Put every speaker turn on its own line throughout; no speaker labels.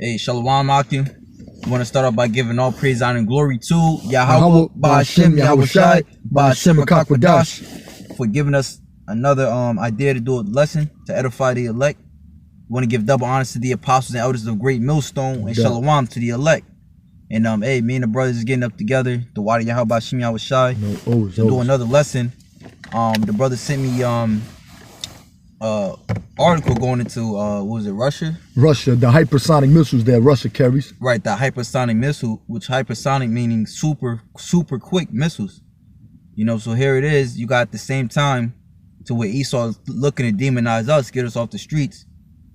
Hey, Shalom Akim. I want to start off by giving all praise, honor, and glory to Yahweh, Ba'ashem, Yahushai, Ba'ashem HaKakwadash, for giving us another idea to do a lesson to edify the elect. We want to give double honors to the apostles and elders of Great Millstone, and Shalom to the elect. And hey, me and the brothers is getting up together, the Wadi Yahweh Ba'ashem Yahushai, to do another lesson. The brother sent me article going into what was it, Russia, the hypersonic missiles that Russia carries. Right, the hypersonic missile, which hypersonic meaning super quick missiles. You know, so here it is. You got at the same time to where Esau is looking to demonize us, get us off the streets,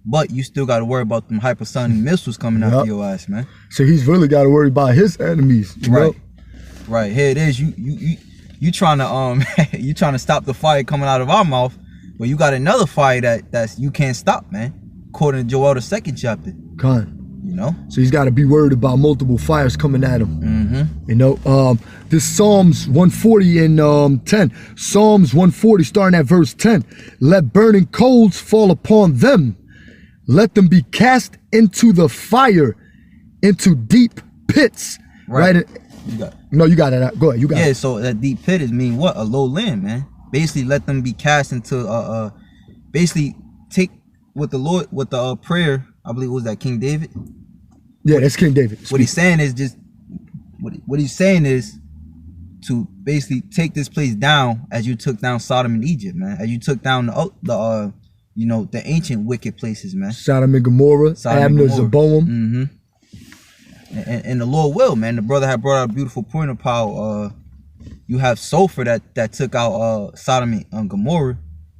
but you still got to worry about them hypersonic missiles coming after your ass, man. So he's really got to worry about his enemies, you know? Right. Here it is. You trying to you trying to stop the fire coming out of our mouth. Well, you got another fire that's you can't stop, man. According to Joel, the 2nd chapter. You know? So he's got to be worried about multiple fires coming at him. You know, this Psalms 140 and 10. Psalms 140 starting at verse 10. Let burning coals fall upon them. Let them be cast into the fire, into deep pits. Right? You got it. Go ahead. You got it. Yeah, so that deep pit is mean what? A low land, man. Basically, let them be cast into basically take what the Lord, what the prayer, I believe it was that King David. Yeah, that's King David. What he's saying is just what he's saying is to basically take this place down as you took down Sodom and Egypt, man. As you took down the you know, the ancient wicked places, man. Sodom and Gomorrah, Abner, Zeboam. And the Lord will, man. The brother had brought out a beautiful point of how you have sulfur that took out Sodom and Gomorrah,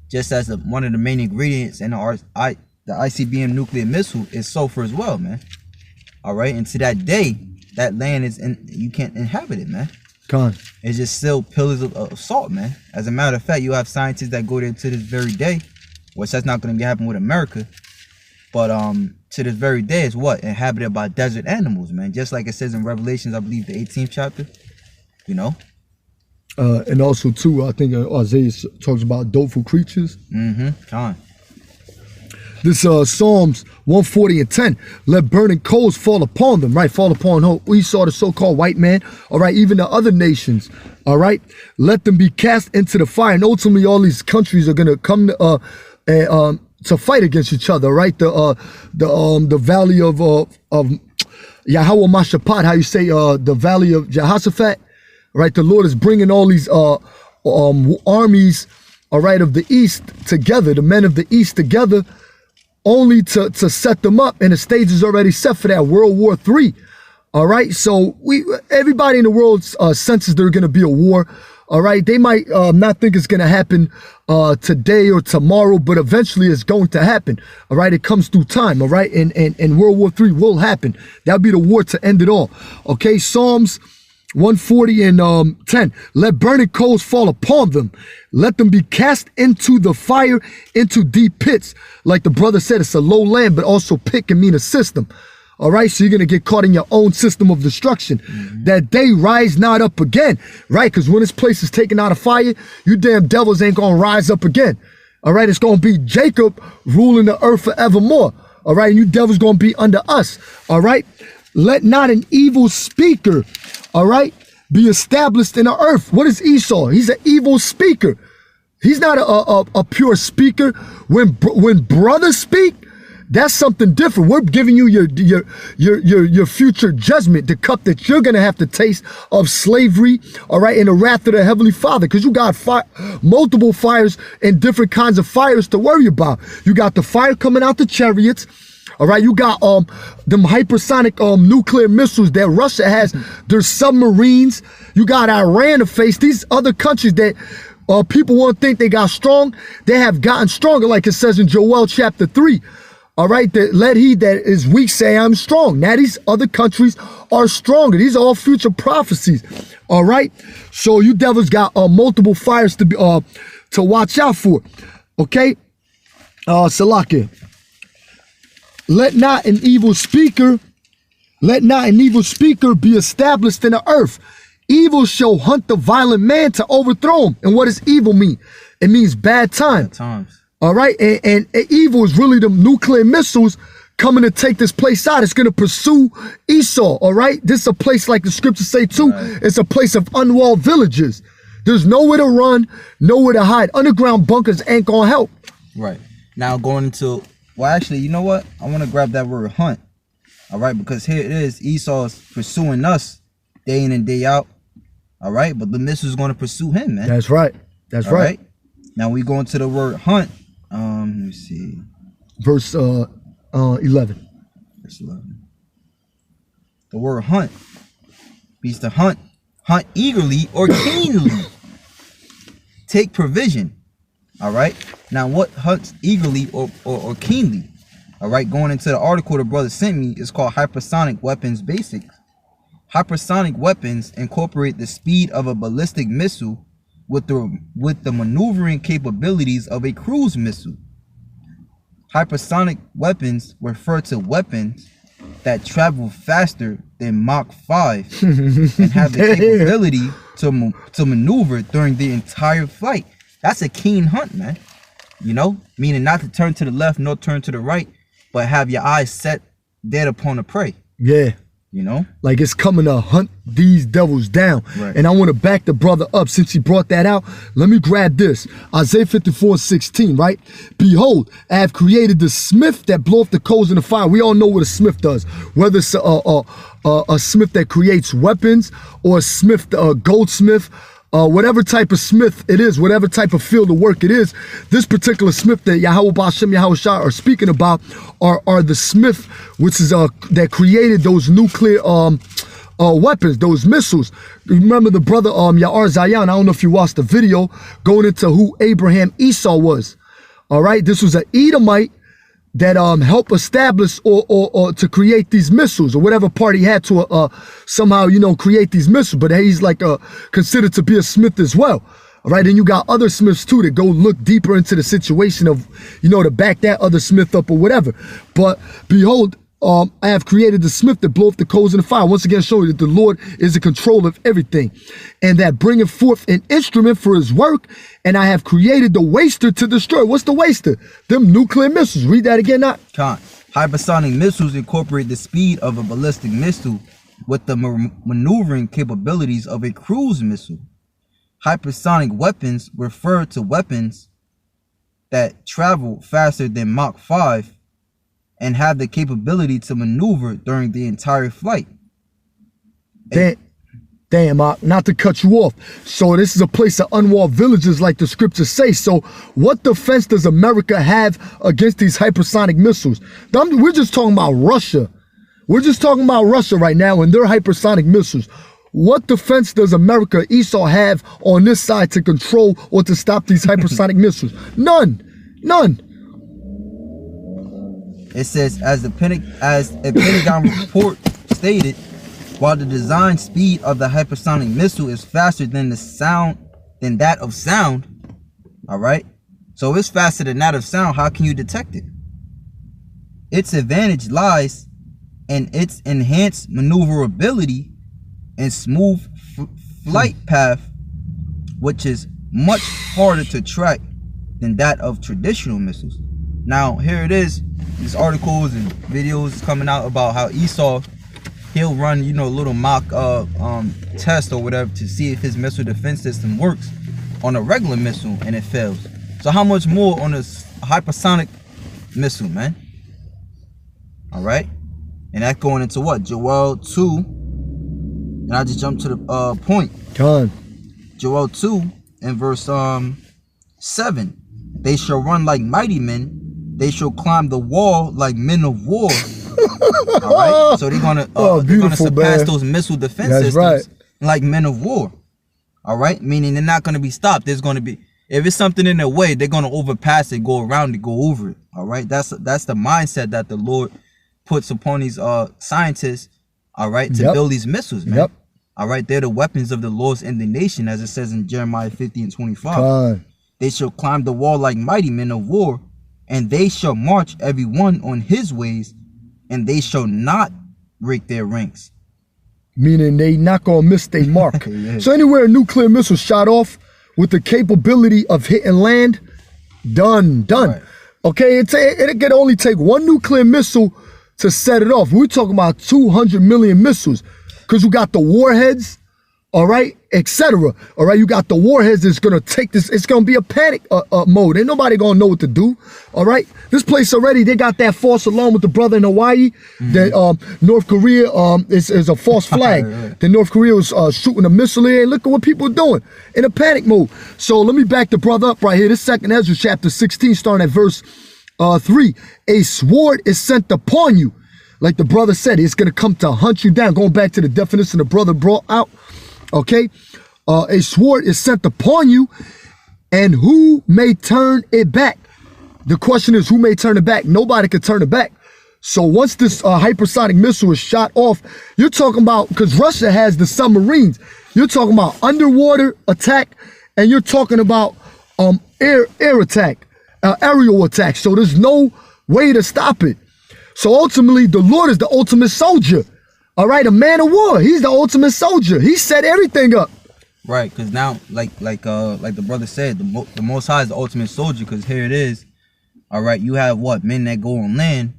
just as one of the main ingredients in the ICBM nuclear missile is sulfur as well, man. All right, and to that day, that land is you can't inhabit it, man. It's just still pillars of salt, man. As a matter of fact, you have scientists that go there to this very day, which that's not going to be happening with America, but to this very day is what inhabited by desert animals, man. Just like it says in Revelations, I believe the 18th chapter, you know. And also too, I think Isaiah talks about doleful creatures. This Psalms 140 and 10. Let burning coals fall upon them, right? Fall upon who? We saw the so-called white man, all right, even the other nations, all right? Let them be cast into the fire. And ultimately, all these countries are gonna come to fight against each other, right? The valley of Yahweh Mashapat, how you say the valley of Jehoshaphat. Right, the Lord is bringing all these armies, all right, of the East together, the men of the East together, only to set them up, and the stage is already set for that World War III. All right, so everybody in the world senses there's going to be a war. All right, they might not think it's going to happen today or tomorrow, but eventually it's going to happen. All right, it comes through time. All right, and World War III will happen. That'll be the war to end it all. Okay, Psalms 140 and 10. Let burning coals fall upon them. Let them be cast into the fire, into deep pits. Like the brother said, it's a low land, but also pit can mean a system. All right, so you're going to get caught in your own system of destruction. That day rise not up again, right? Because when this place is taken out of fire, you damn devils ain't going to rise up again. All right, it's going to be Jacob ruling the earth forevermore. All right, and you devils going to be under us. All right, let not an evil speaker, all right, be established in the earth. What is Esau? He's an evil speaker. He's not a pure speaker. When brothers speak, that's something different. We're giving you your future judgment, the cup that you're gonna have to taste of slavery, all right, and the wrath of the Heavenly Father, because you got multiple fires and different kinds of fires to worry about. You got the fire coming out the chariots. All right, you got them hypersonic nuclear missiles that Russia has. There's submarines. You got Iran to face. These other countries that people won't think they got strong, they have gotten stronger, like it says in Joel chapter 3. All right, let he that is weak say I'm strong. Now these other countries are stronger. These are all future prophecies. All right, so you devils got multiple fires to watch out for. Okay, Salakia. Let not an evil speaker be established in the earth. Evil shall hunt the violent man to overthrow him. And what does evil mean? It means bad times. All right, and evil is really the nuclear missiles coming to take this place out. It's going to pursue Esau, all right? This is a place, like the scriptures say too, it's a place of unwalled villages. There's nowhere to run, nowhere to hide. Underground bunkers ain't going to help.
Right. Now going into, well, actually, you know what? I want to grab that word hunt, all right? Because here it is, Esau's pursuing us day in and day out, all right? But the missile's going to pursue him, man.
That's right. That's right.
Now we go into the word hunt. Let me see.
Verse 11.
Verse 11. The word hunt means to hunt. Hunt eagerly or keenly. Take provision. All right. Now what hunts eagerly or keenly? All right. Going into the article the brother sent me, is called Hypersonic Weapons Basics. Hypersonic weapons incorporate the speed of a ballistic missile with the maneuvering capabilities of a cruise missile. Hypersonic weapons refer to weapons that travel faster than Mach 5 and have the capability to maneuver during the entire flight. That's a keen hunt, man. You know, meaning not to turn to the left nor turn to the right, but have your eyes set dead upon the prey.
Yeah.
You know,
like it's coming to hunt these devils down. Right. And I want to back the brother up since he brought that out. Let me grab this. Isaiah 54:16, right? Behold, I have created the smith that bloweth the coals in the fire. We all know what a smith does. Whether it's a smith that creates weapons or a smith, a goldsmith, whatever type of smith it is, whatever type of field of work it is, this particular smith that Yahweh Ba'ashem Yahweh Shah are speaking about are the smith which is that created those nuclear weapons, those missiles. Remember the brother Ya'ar Zayan, I don't know if you watched the video going into who Abraham Esau was. All right, this was an Edomite that helped establish or to create these missiles, or whatever part he had to somehow, you know, create these missiles. But he's like considered to be a smith as well. All right, and you got other smiths too that go look deeper into the situation of, you know, to back that other smith up or whatever. But behold, I have created the smith that bloweth the coals in the fire. Once again, showing that the Lord is in control of everything, and that bringeth forth an instrument for his work. And I have created the waster to destroy. What's the waster? Them nuclear missiles. Read that again, not.
Hypersonic missiles incorporate the speed of a ballistic missile with the maneuvering capabilities of a cruise missile. Hypersonic weapons refer to weapons that travel faster than Mach 5 and have the capability to maneuver during the entire flight.
Damn, not to cut you off. So this is a place of unwalled villages like the scriptures say. So what defense does America have against these hypersonic missiles? We're just talking about Russia. We're just talking about Russia right now and their hypersonic missiles. What defense does America, Esau, have on this side to control or to stop these hypersonic missiles? None. None.
It says, as a Pentagon report stated, while the design speed of the hypersonic missile is faster than that of sound, all right? So it's faster than that of sound. How can you detect it? Its advantage lies in its enhanced maneuverability and smooth flight path, which is much harder to track than that of traditional missiles. Now, here it is. These articles and videos coming out about how Esau, he'll run, you know, a little mock test or whatever to see if his missile defense system works on a regular missile and it fails. So how much more on a hypersonic missile, man? All right. And that's going into what? Joel 2. And I just jumped to the point.
Come on.
Joel 2 and verse 7. They shall run like mighty men. They shall climb the wall like men of war. All right. So they're gonna surpass those missile defense systems like men of war. All right. Meaning they're not gonna be stopped. There's gonna be, if it's something in their way, they're gonna overpass it, go around it, go over it. All right. That's the mindset that the Lord puts upon these scientists. All right, to build these missiles, man. All right, they're the weapons of the Lord's indignation, as it says in Jeremiah 50:25. They shall climb the wall like mighty men of war, and they shall march every one on his ways, and they shall not break their ranks.
Meaning they not gonna miss their mark. So anywhere a nuclear missile shot off with the capability of hitting land, done. Right. Okay, it can only take one nuclear missile to set it off. We're talking about 200 million missiles, because you got the warheads, all right, etc. All right, you got the warheads that's gonna take this. It's gonna be a panic mode. Ain't nobody gonna know what to do. All right, this place already, they got that false alarm with the brother in Hawaii. That North Korea is a false flag.
Right.
That North Korea was shooting a missile here. And look at what people are doing in a panic mode. So let me back the brother up right here. This 2nd Ezra chapter 16, starting at verse 3. A sword is sent upon you. Like the brother said, it's going to come to hunt you down. Going back to the definition the brother brought out. Okay. A sword is sent upon you, and who may turn it back? The question is, who may turn it back? Nobody can turn it back. So once this hypersonic missile is shot off, you're talking about, because Russia has the submarines, you're talking about underwater attack, and you're talking about air attack, aerial attack. So there's no way to stop it. So ultimately, the Lord is the ultimate soldier. All right, a man of war. He's the ultimate soldier. He set everything up.
Right, because now, like the brother said, the Most High is the ultimate soldier. Because here it is. All right, you have what? Men that go on land,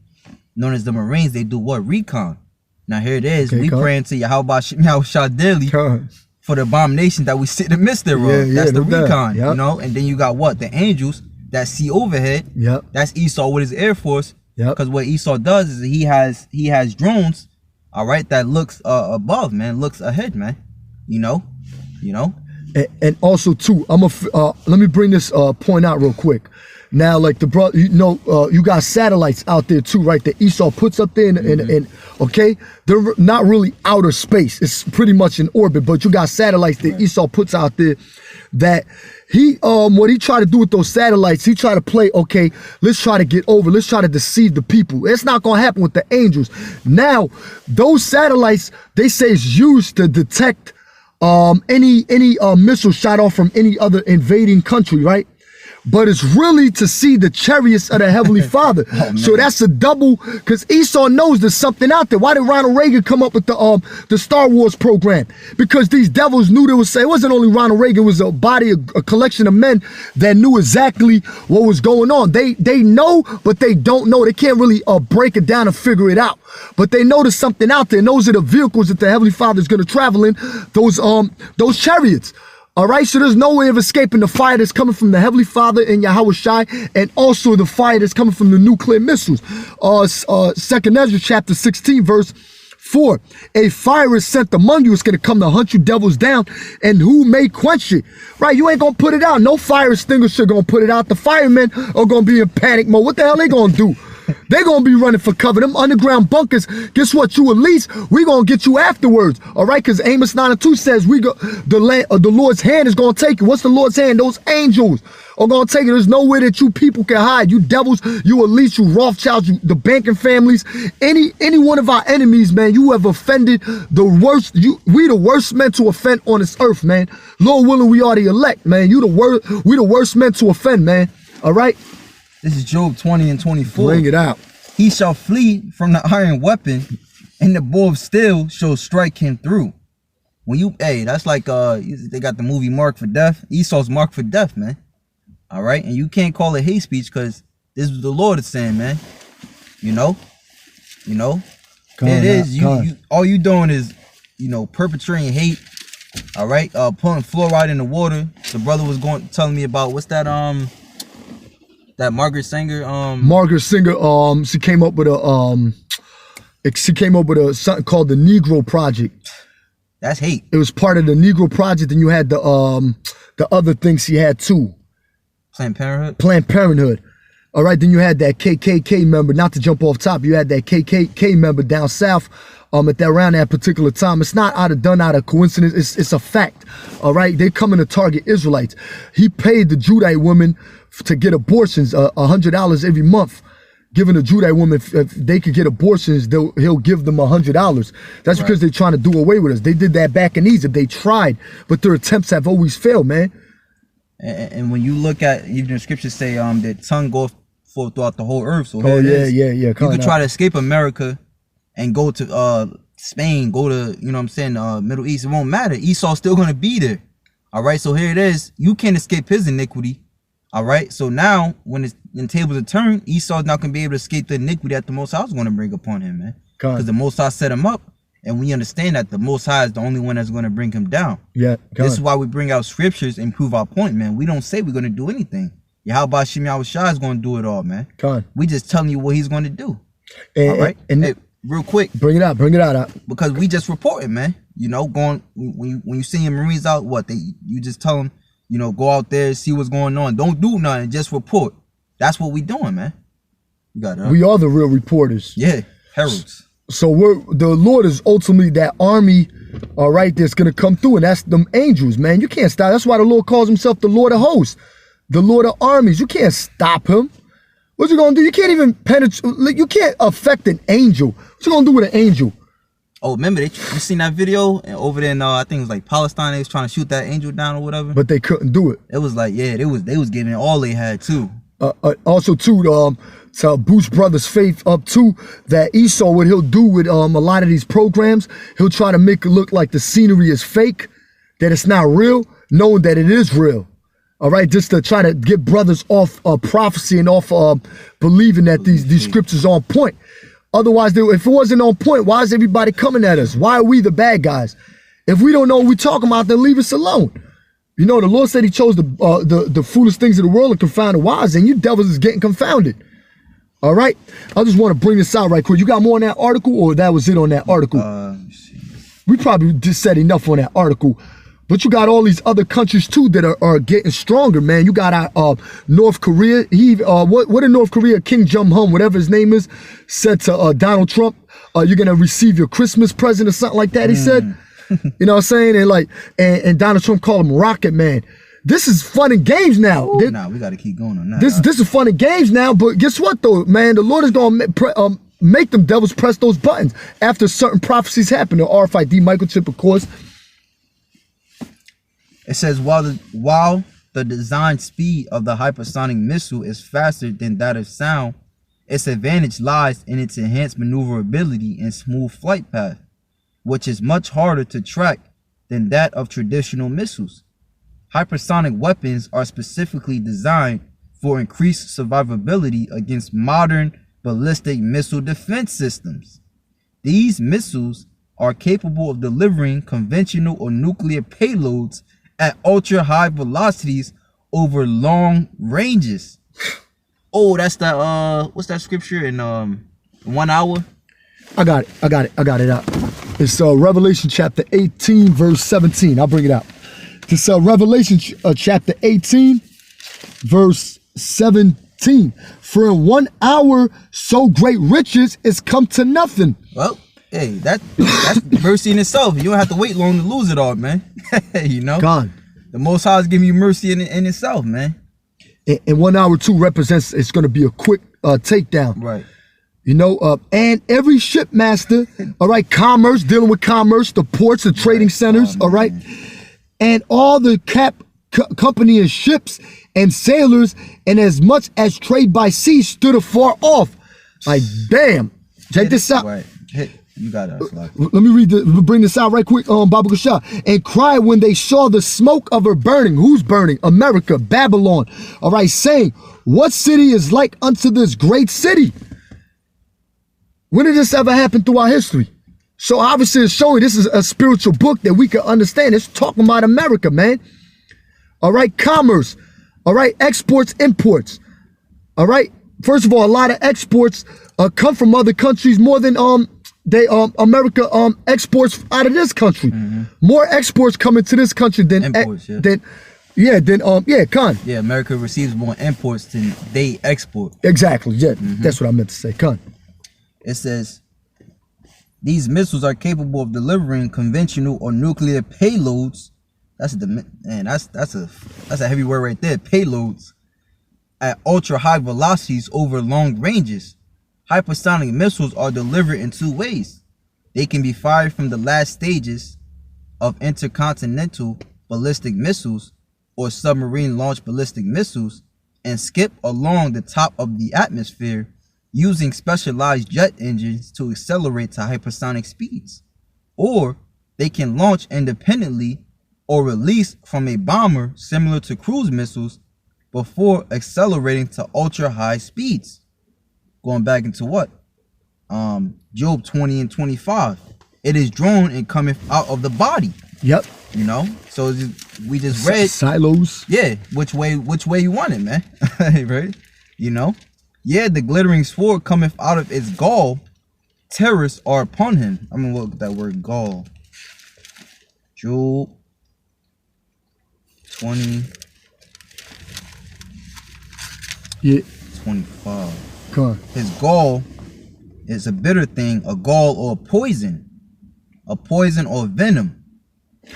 known as the Marines. They do what? Recon. Now here it is.
Okay,
we praying to Yahweh Shah daily for the abomination that we sit in the midst thereof.
Yeah,
that's the
no doubt.
recon.
Yep.
You know, and then you got what? The angels that see overhead.
Yep.
That's Esau with his Air Force.
Yep.
Because what Esau does is he has drones. All right, that looks above, man, looks ahead, man. You know.
And also too, let me bring this point out real quick. Now, like the brother, you got satellites out there too, right? That Esau puts up there, and okay, they're not really outer space. It's pretty much in orbit, but you got satellites that Esau puts out there. That what he tried to do with those satellites, he tried to play, okay, let's try to get over, let's try to deceive the people. It's not gonna happen with the angels. Now, those satellites, they say, is used to detect any missile shot off from any other invading country, right? But it's really to see the chariots of the Heavenly Father. So that's a double, because Esau knows there's something out there. Why did Ronald Reagan come up with the Star Wars program? Because these devils knew they would say, it wasn't only Ronald Reagan, it was a collection of men that knew exactly what was going on. They know, but they don't know. They can't really break it down and figure it out. But they know there's something out there, and those are the vehicles that the Heavenly Father is going to travel in, those chariots. All right, so there's no way of escaping the fire that's coming from the Heavenly Father and Yahweh Shai, and also the fire that's coming from the nuclear missiles. 2nd Ezra chapter 16, verse 4. A fire is sent among you. It's going to come to hunt you devils down, and who may quench it? Right, you ain't going to put it out. No fire extinguisher going to put it out. The firemen are going to be in panic mode. What the hell they going to do? They're going to be running for cover. Them underground bunkers, guess what? You at least, we going to get you afterwards. All right? Because Amos 9:2 says the Lord's hand is going to take you. What's the Lord's hand? Those angels are going to take you. There's nowhere that you people can hide. You devils, you elite, you Rothschilds, the banking families, any one of our enemies, man, you have offended the worst. We the worst men to offend on this earth, man. Lord willing, we are the elect, man. We the worst men to offend, man. All right?
This is Job 20 and 24.
Bring it out.
He shall flee from the iron weapon, and the bow of steel shall strike him through. That's like they got the movie Marked for Death. Esau's marked for death, man. All right, and you can't call it hate speech because this is the Lord is saying, man. You know. It is you. All you doing is, perpetrating hate. All right, putting fluoride in the water. The brother was telling me about what's that that Margaret Sanger
Margaret Sanger she came up with something called the Negro Project.
That's hate.
It was part of the Negro Project, and you had the other things she had too.
Planned Parenthood.
Planned Parenthood. All right, then you had that KKK member, not to jump off top, you had that KKK member down south around that particular time. It's not out of coincidence, it's a fact. All right, they're coming to target Israelites. He paid the Judite women to get abortions, $100 every month. Giving a Judite woman, if they could get abortions, he'll give them $100. That's because they're trying to do away with us. They did that back in Egypt. They tried, but their attempts have always failed, man.
And when you look at, even the scriptures say that tongue goes forth throughout the whole earth. So
yeah.
You could try to escape America and go to Spain, go to, Middle East. It won't matter. Esau's still going to be there. All right, so here it is. You can't escape his iniquity. All right. So now, when tables are turned, Esau's not gonna be able to escape the iniquity that the Most High is gonna bring upon him, man. Because the Most High set him up, and we understand that the Most High is the only one that's gonna bring him down.
Yeah.
This is why we bring out scriptures and prove our point, man. We don't say we're gonna do anything. Yahweh Shem Yahushua is gonna do it all, man. We just telling you what he's gonna do.
And,
all right.
And
hey, real quick,
bring it out.
Because we just reported, man. You know, when you see your Marines out, you just tell them, you know, go out there, see what's going on. Don't do nothing, just report. That's what we doing, man. You got it.
We are the real reporters.
Yeah, heralds.
So the Lord is ultimately that army, all right, that's gonna come through, and that's them angels, man. You can't stop. That's why the Lord calls himself the Lord of hosts, the Lord of armies. You can't stop him. What you gonna do? You can't even penetrate. You can't affect an angel. What you gonna do with an angel?
Oh, remember you seen that video over there in I think it was like Palestine. They was trying to shoot that angel down or whatever,
but they couldn't do it.
It was like, yeah, they was giving it all they had too.
Also too, to boost brothers' faith up too, that Esau, what he'll do with a lot of these programs, he'll try to make it look like the scenery is fake, that it's not real, knowing that it is real. All right, just to try to get brothers off prophecy and off believing that these scriptures are on point. Otherwise, if it wasn't on point, why is everybody coming at us? Why are we the bad guys? If we don't know what we're talking about, then leave us alone. You know, the Lord said he chose the foolish things of the world to confound the wise, and you devils is getting confounded. All right? I just want to bring this out right quick. You got more on that article, or that was it on that article? We probably just said enough on that article. But you got all these other countries too that are getting stronger, man. You got North Korea. What in North Korea, Kim Jong-un, whatever his name is, said to Donald Trump, you're gonna receive your Christmas present or something like that. He said, you know what I'm saying? And Donald Trump called him Rocket Man. This is fun and games now.
Nah, we gotta keep going on that.
This is fun and games now. But guess what though, man? The Lord is gonna make them devils press those buttons after certain prophecies happen. The RFID microchip, of course.
It says, while the design speed of the hypersonic missile is faster than that of sound, its advantage lies in its enhanced maneuverability and smooth flight path, which is much harder to track than that of traditional missiles. Hypersonic weapons are specifically designed for increased survivability against modern ballistic missile defense systems. These missiles are capable of delivering conventional or nuclear payloads at ultra high velocities over long ranges. Oh, that's the what's that scripture in 1 hour?
I got it out. It's Revelation chapter 18 verse 17. I'll bring it out. It's Revelation chapter 18 verse 17. For in 1 hour so great riches is come to nothing.
Well, hey, that's mercy in itself. You don't have to wait long to lose it all, man. You know,
God,
the Most High is giving you mercy in itself, man.
And 1 hour too represents it's going to be a quick takedown,
right?
You know, and every shipmaster, all right, commerce, dealing with commerce, the ports, the trading centers, all right, and all the company and ships and sailors, and as much as trade by sea stood afar off. Like, damn, check this out.
Right. You got it.
Let me bring this out right quick, Baba Gashah. And cried when they saw the smoke of her burning. Who's burning? America, Babylon. All right, saying, what city is like unto this great city? When did this ever happen throughout history? So obviously it's showing this is a spiritual book that we can understand. It's talking about America, man. All right, commerce. All right, exports, imports. All right. First of all, a lot of exports come from other countries more than America exports out of this country. More exports coming to this country than
imports,
Khan.
Yeah, America receives more imports than they export.
Exactly. Yeah, that's what I meant to say, Khan.
It says these missiles are capable of delivering conventional or nuclear payloads. That's a heavy word right there. Payloads at ultra high velocities over long ranges. Hypersonic missiles are delivered in two ways. They can be fired from the last stages of intercontinental ballistic missiles or submarine launched ballistic missiles and skip along the top of the atmosphere using specialized jet engines to accelerate to hypersonic speeds. Or they can launch independently or release from a bomber similar to cruise missiles before accelerating to ultra high speeds. Going back into what? Job 20 and 25. It is drawn and cometh out of the body.
Yep.
You know? So we just read
silos.
Yeah, which way you want it, man. Right? You know? Yeah, the glittering sword cometh out of its gall. Terrors are upon him. I'm gonna look at that word gall. Job 20.
Yeah.
25.
Come on.
His gall is a bitter thing, a gall or a poison or venom.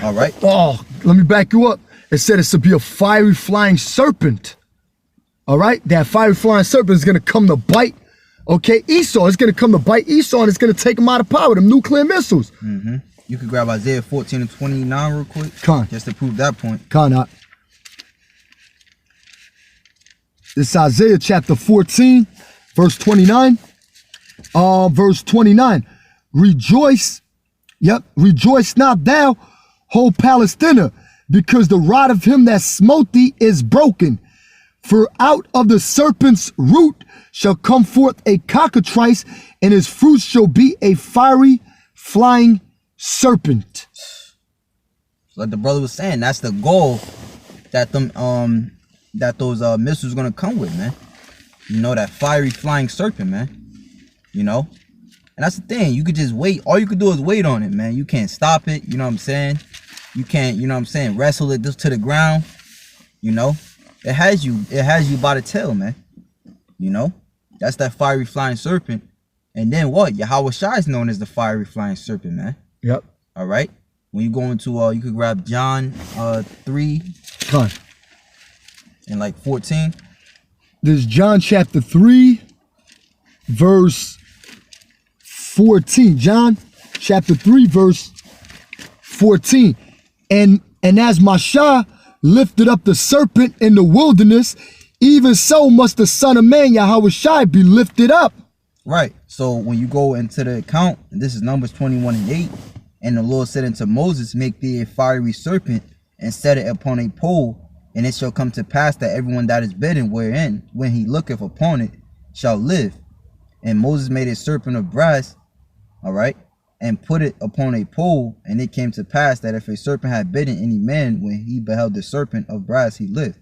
All right.
Oh, let me back you up. It said it's to be a fiery flying serpent. All right. That fiery flying serpent is going to come to bite. Okay. Esau is going to come to bite Esau, and it's going to take him out of power, them nuclear missiles.
Mm-hmm. You could grab Isaiah 14 and 29 real quick.
Con.
Just to prove that point.
Con. It's Isaiah chapter 14, verse 29. Verse 29. Rejoice. Yep. Rejoice not thou, whole Palestina, because the rod of him that smote thee is broken. For out of the serpent's root shall come forth a cockatrice, and his fruit shall be a fiery flying serpent.
Like the brother was saying, that's the goal that those missiles gonna come with, man. You know, that fiery flying serpent, man. You know? And that's the thing. You could just wait. All you could do is wait on it, man. You can't stop it. You know what I'm saying? You can't, you know what I'm saying, wrestle it just to the ground. You know? It has you by the tail, man. You know? That's that fiery flying serpent. And then what? Yahweh Shai is known as the fiery flying serpent, man.
Yep.
All right? When you go into, you could grab John 3.
Come on.
And like 14.
This is John chapter 3, verse 14. John chapter 3, verse 14. And as Mashiach lifted up the serpent in the wilderness, even so must the Son of Man, Yahweh Shai, be lifted up.
Right. So when you go into the account, and this is Numbers 21 and 8, and the Lord said unto Moses, make thee a fiery serpent, and set it upon a pole, and it shall come to pass that everyone that is bidden wherein, when he looketh upon it, shall live. And Moses made a serpent of brass, all right, and put it upon a pole, and it came to pass that if a serpent had bitten any man, when he beheld the serpent of brass, he lived.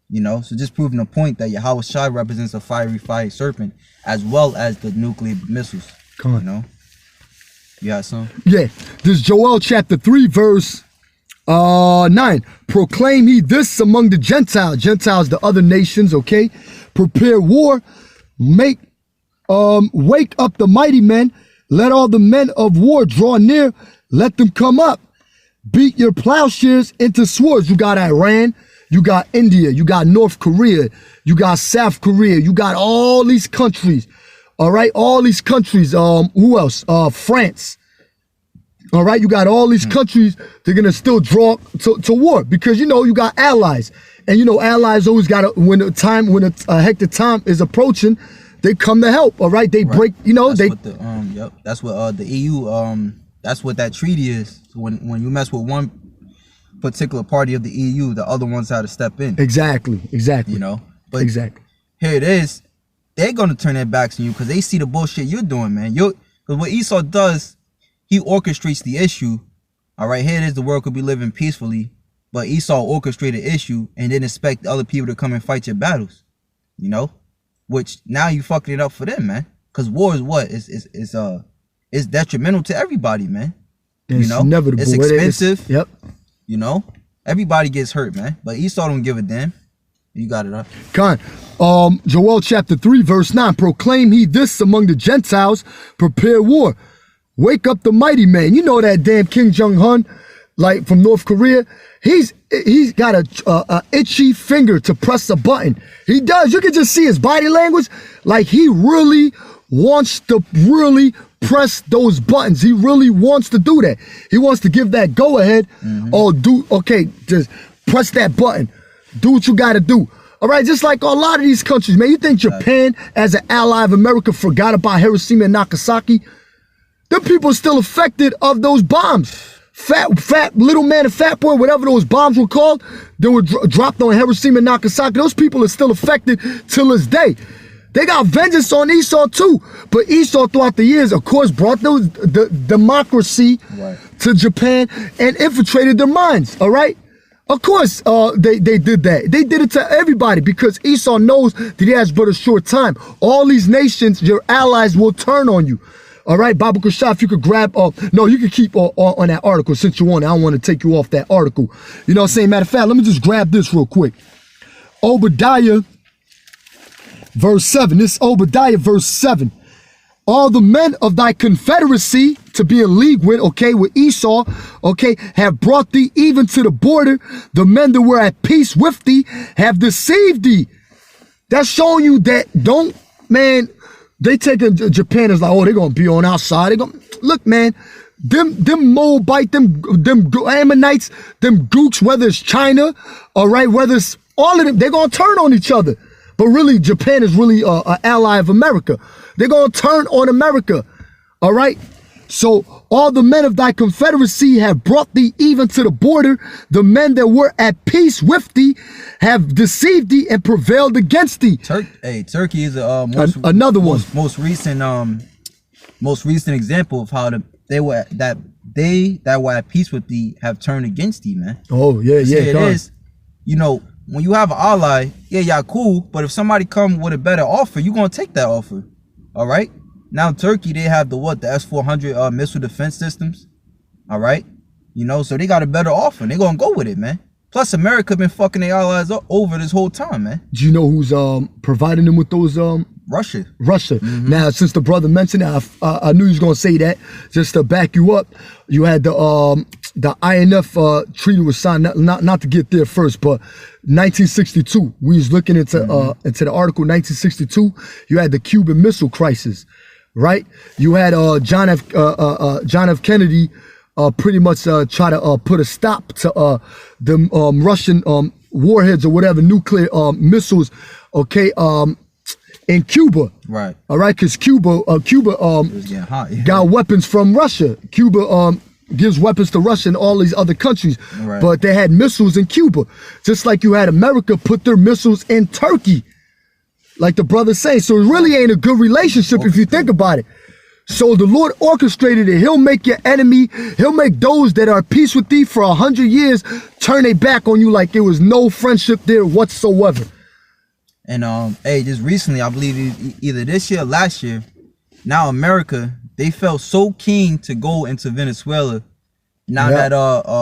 You know, so just proving the point that Yahweh Shai represents a fiery fire serpent, as well as the nuclear missiles.
Come on.
You know? You got some?
Yeah. This is Joel chapter 3, verse 9. Proclaim ye this among the Gentiles. Gentiles, the other nations, okay? Prepare war. Wake up the mighty men. Let all the men of war draw near. Let them come up. Beat your plowshares into swords. You got Iran. You got India. You got North Korea. You got South Korea. You got all these countries. All right. All these countries. Who else? France. All right. You got all these countries. They're going to still draw to war because, you know, you got allies. And, you know, allies always got to, when a hectic time is approaching, they come to help. All right. They break, you know,
that's
they.
What the, yep. That's what the EU, that's what that treaty is. So when you mess with one particular party of the EU, the other ones had to step in.
Exactly.
You know? But
exactly.
Here it is. They're going to turn their backs on you because they see the bullshit you're doing, man. Because what Esau does, he orchestrates the issue. All right, here it is. The world could be living peacefully, but Esau orchestrated the issue and then expect other people to come and fight your battles. You know? Which now you fucking it up for them, man. Because war is what? It's detrimental to everybody, man.
It's
you know?
inevitable.
It's expensive.
Yep.
You know? Everybody gets hurt, man. But Esau don't give a damn. You got it up.
Con. Joel chapter 3, verse 9. Proclaim he this among the Gentiles. Prepare war. Wake up the mighty man. You know that damn Kim Jong-un, like from North Korea. He's got a itchy finger to press a button. He does. You can just see his body language. Like he really wants to press those buttons. He really wants to do that. He wants to give that go ahead. Or just press that button. Do what you got to do. All right, just like a lot of these countries, man. You think Japan, as an ally of America, forgot about Hiroshima and Nagasaki? Them people are still affected of those bombs Fat little man and Fat Boy, whatever those bombs were called, they were dropped on Hiroshima and Nagasaki. Those people are still affected till this day. They got vengeance on Esau too. But Esau throughout the years, of course, brought the democracy to Japan and infiltrated their minds, all right? Of course, they did that. They did it to everybody because Esau knows that he has but a short time. All these nations, your allies, will turn on you. All right, Baba Kushah, if you could grab, no, you can keep on that article since you want it. I don't want to take you off that article. You know what I'm saying? Matter of fact, let me just grab this real quick. Obadiah, verse 7. This Obadiah, verse 7. All the men of thy confederacy to be in league with, okay, with Esau, okay, have brought thee even to the border. The men that were at peace with thee have deceived thee. That's showing you that man, they take Japan as like, oh, they're going to be on our side. They gonna, look, man, them Moabite, them Ammonites, them Gooks, whether it's China, all right, whether it's all of them, they're going to turn on each other. But really, Japan is really an ally of America. They're going to turn on America, all right? So all the men of thy confederacy have brought thee even to the border. The men that were at peace with thee have deceived thee and prevailed against thee.
Turkey is
another one.
Most recent example of how they were at peace with thee have turned against thee, man.
Oh yeah, yeah.
It is. You know, when you have an ally, yeah, y'all cool. But if somebody come with a better offer, you gonna take that offer. All right. Now Turkey, they have the S-400 missile defense systems. All right. You know, so they got a better offer. They gonna go with it, man. Plus, America been fucking their allies over this whole time, man.
Do you know who's providing them with those
Russia.
Mm-hmm. Now, since the brother mentioned it, I knew he was gonna say that. Just to back you up, you had the INF treaty was signed. Not to get there first, but 1962. We was looking into the article 1962. You had the Cuban Missile Crisis, right? You had John F. Kennedy pretty much try to put a stop to the Russian warheads or whatever nuclear missiles. Okay. In Cuba,
right?
All right, because Cuba
it was getting hot, yeah.
Got weapons from Russia. Cuba gives weapons to Russia and all these other countries, right. But they had missiles in Cuba, just like you had America put their missiles in Turkey, like the brother saying. So it really ain't a good relationship if you think about it. So the Lord orchestrated it. He'll make your enemy, he'll make those that are at peace with thee for 100 years turn their back on you like there was no friendship there whatsoever.
And hey, just recently, I believe either this year or last year, now America, they felt so keen to go into Venezuela. Now that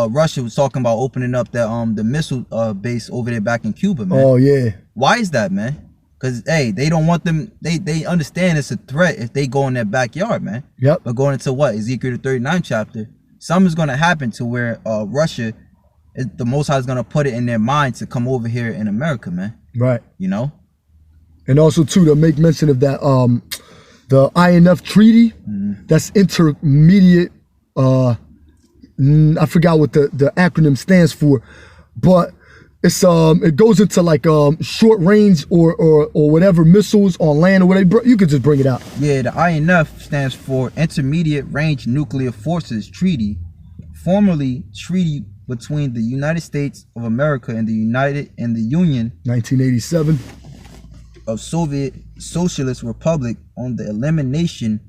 Russia was talking about opening up that the missile base over there back in Cuba, man.
Oh yeah.
Why is that, man? Because hey, they don't want them. They understand it's a threat if they go in their backyard, man.
Yep.
But going into what Ezekiel the 39th chapter, something's gonna happen to where Russia, the Most High is gonna put it in their mind to come over here in America, man.
Right.
You know.
And also too, to make mention of that, the INF treaty, that's intermediate. I forgot what the acronym stands for, but it's it goes into like short range or whatever missiles on land or whatever. You could just bring it out.
Yeah, the INF stands for Intermediate Range Nuclear Forces Treaty, formerly treaty between the United States of America and the Union
1987
of Soviet Socialist Republic on the elimination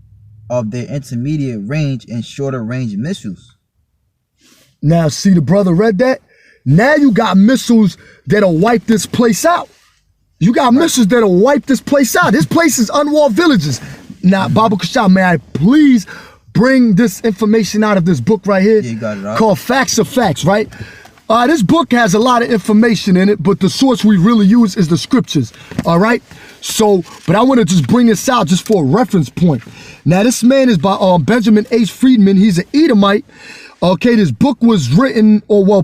of their intermediate range and shorter range missiles.
Now, see, the brother read that. Now you got missiles that'll wipe this place out. You got missiles that'll wipe this place out. This place is unwalled villages. Now, Baba Kushah, may I please bring this information out of this book right here?
Yeah, you got it out.
Called Facts of Facts, right? This book has a lot of information in it, but the source we really use is the scriptures, all right? So, but I want to just bring this out just for a reference point. Now, this man is by Benjamin H. Friedman. He's an Edomite. Okay, this book was written,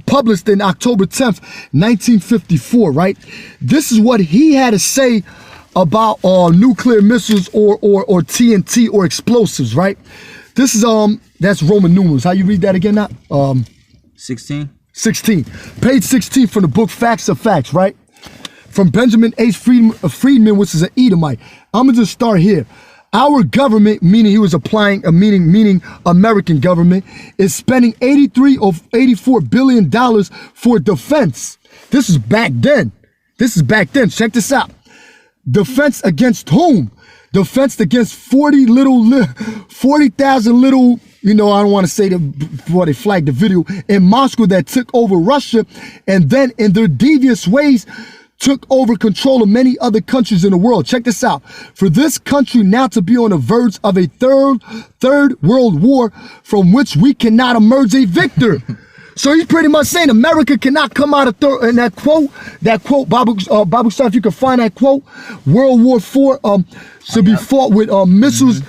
published in October 10th, 1954, right? This is what he had to say about nuclear missiles or TNT or explosives, right? This is, that's Roman numerals. How you read that again now?
16.
Page 16 from the book Facts of Facts, right? From Benjamin H. Friedman, which is an Edomite. I'm gonna just start here. Our government, meaning he was applying a meaning American government, is spending 83 or 84 billion dollars for defense. This is back then. Check this out. Defense against whom? Defense against 40,000 little, I don't want to say before they flagged the video, in Moscow that took over Russia, and then in their devious ways took over control of many other countries in the world. Check this out. For this country now to be on the verge of a third world war from which we cannot emerge a victor. So he's pretty much saying America cannot come out of and that quote, Babu Star, if you can find that quote, World War IV should be fought with missiles,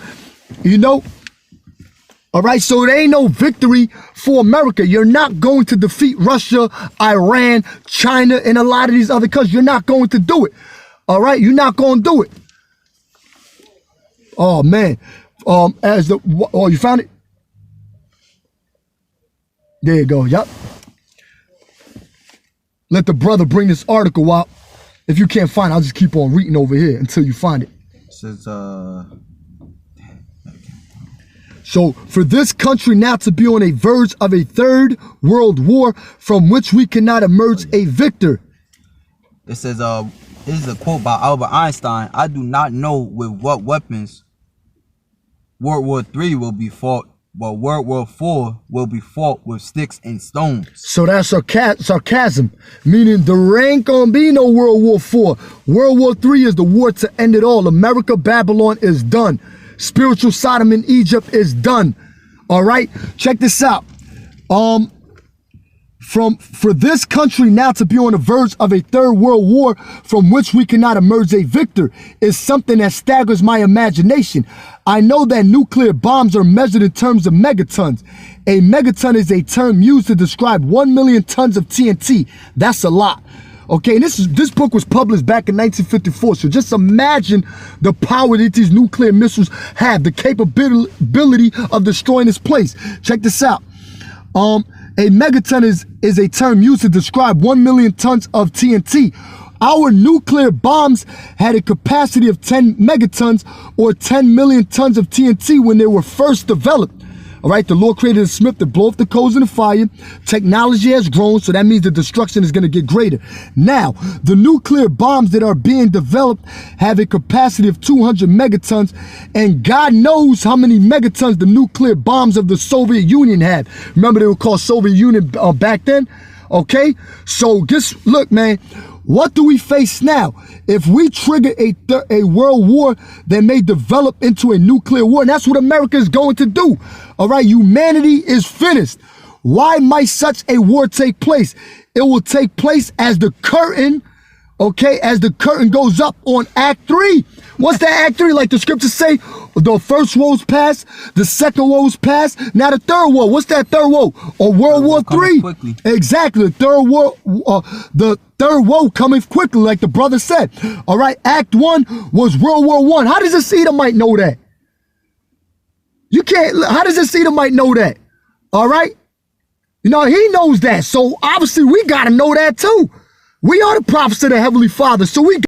All right, so there ain't no victory for America. You're not going to defeat Russia, Iran, China, and a lot of these other countries. You're not going to do it. All right, you're not going to do it. Oh man, you found it? There you go. Yep. Let the brother bring this article out. If you can't find it, I'll just keep on reading over here until you find it.
It says,
So for this country now to be on a verge of a third world war from which we cannot emerge a victor.
It says, this is a quote by Albert Einstein. I do not know with what weapons World War III will be fought, but World War IV will be fought with sticks and stones. So
that's sarcasm, meaning there ain't gonna be no World War IV. World War III is the war to end it all. America, Babylon is done. Spiritual Sodom in Egypt is done. All right, check this out. For this country now to be on the verge of a third world war from which we cannot emerge a victor is something that staggers my imagination. I know that nuclear bombs are measured in terms of megatons. A megaton is a term used to describe 1 million tons of TNT. That's a lot. Okay, and this book was published back in 1954. So just imagine the power that these nuclear missiles have, the capability of destroying this place. Check this out. A megaton is a term used to describe 1 million tons of TNT. Our nuclear bombs had a capacity of 10 megatons or 10 million tons of TNT when they were first developed. All right, the Lord created a smith to blow up the coals in the fire. Technology has grown, so that means the destruction is going to get greater. Now, the nuclear bombs that are being developed have a capacity of 200 megatons, and God knows how many megatons the nuclear bombs of the Soviet Union had. Remember, they were called Soviet Union back then? Okay, so just look, man. What do we face now? If we trigger a world war that may develop into a nuclear war, and that's what America is going to do. All right, humanity is finished. Why might such a war take place? It will take place as the curtain, as the curtain goes up on Act 3. What's that Act 3? Like the scriptures say, the first woe's passed, the second woe's passed, now the third woe. What's that third woe? Or World War III. Exactly, the third woe coming quickly, like the brother said. All right, Act 1 was World War I. How does a Edomite know that? How does a Edomite know that? All right? He knows that. So obviously we got to know that too. We are the prophets of the Heavenly Father. So we